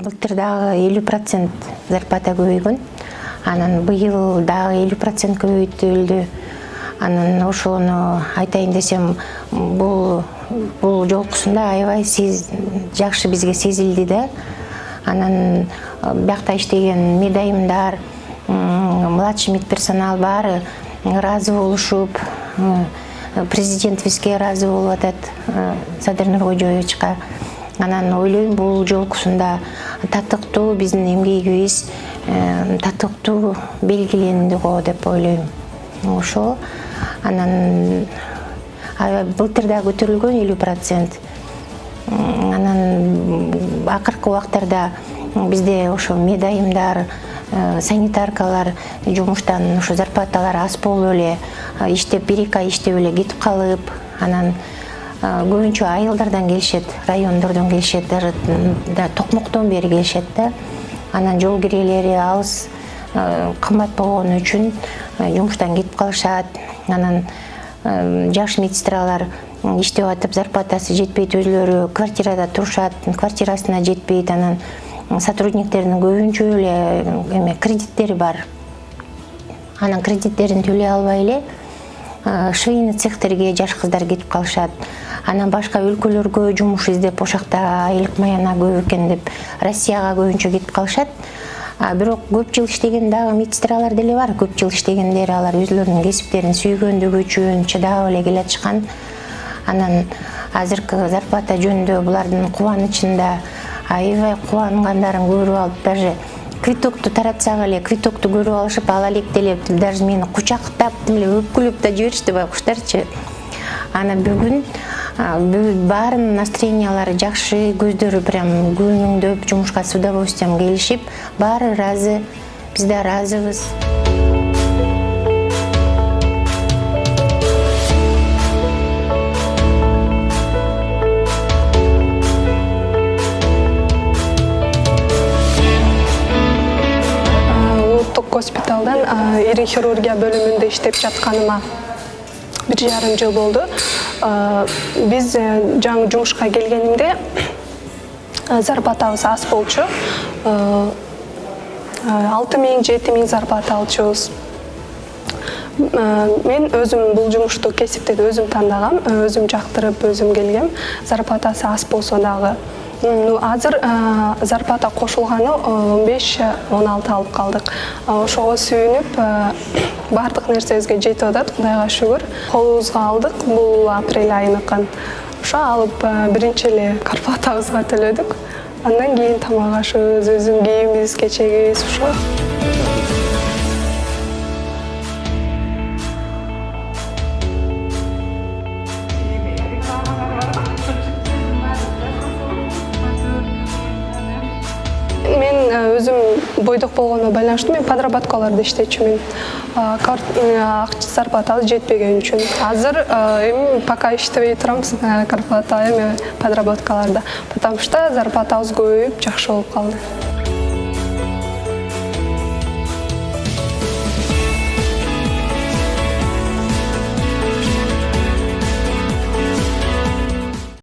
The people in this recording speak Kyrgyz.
Былтыр дагы 50% зарплата көбөйгөн. Анан быйыл дагы 50% көбөйтүлдү. Анан ошону айтайын десем, бул жолкусунда аябай жакшы бизге сезилди да. Анан биякта иштеген медайымдар, младший медперсонал баары ыраазы болушуп, президентибизге ыраазы болуп атат, Садыр Нуркожоевичка. Анан ойлойм, бул жолкусунда татыктуу биздин эмгегибиз татыктуу белгиленди го деп ойлойм. Ошо анан былтыр да көтөрүлгөн 50%. Анан акыркы убактарда бизде ошо медайымдар, санитаркалар жумуштан ошо зарплаталары аз болуп эле, иштеп 1-2 ай иштеп эле кетип калып, анан көбүнчө айылдардан келишет, райондордон келишет, даже Токмоктон бери келишет да. Анан жол кирелери алыс, кымбат болгон үчүн жумуштан кетип калышат. Анан жаш медсестралар иштеп атып, зарплатасы жетпейт, өзлөрү квартирада турушат, квартирасына жетпейт. Анан сотрудниктердин көбүнчө эле кредиттери бар. Анан кредиттерин төлөй албай эле швейный цехтерге жаш кыздар кетип калышат. Анан башка өлкөлөргө жумуш издеп, ошакта айлык маяна көп экен деп Россияга көбүнчө кетип калышат. Бирок көп жыл иштеген дагы медсестралар деле бар. Көп жыл иштегендер, алар өзлөрүнүн кесиптерин сүйгөндүгү үчүн чыдап эле келатышкан. Анан азыркы зарплата жөнүндө булардын кубанычында аябай кубангандарын көрүп алып, даже квитокту таратсак эле, квитокту көрүп алышып, ала элекделеп, даже мени кучактап, өпкүлөп да жиберишти байкуштарчы. Анан бүгүн баарынын настроениялары жакшы, көздөрү прям күнүңдөп, жумушка с удовольствием келишип, баары ыраазы, биз да ыраазыбыз. Улуттук госпиталдан ири хирургия бөлүмүндө иштеп жатканыма 1,5 жыл болду. Биз жаңы жумушка келгенимде зарплатабыз аз болчу. 6000-7000 зарплата алчубуз. Мен өзүм бул жумушту кесипти өзүм тандагам, өзүм жактырып, өзүм келгем. Зарплатасы аз болсо дагы. Азыр зарплата кошулганы 15-16 алып калдык. Ошого сүйүнүп, бардык нерсебизге жетип атат, Кудайга шүгүр. Колубузга алдык, бул апрель айыныкын. Ошо алып биринчи эле зарплатабызга төлөдүк. Андан кийин тамак ашыбыз, өзүм кийимибиз, кечегибиз ошо. Өзүм бойдок болгону байланыштуу мен подработкаларда иштечүмүн. Зарплатабыз жетпеген үчүн. Азыр эми пока иштебей турам зарплата эми подработкаларда. Потому что зарплатабыз көбөйүп, жакшы болуп калды.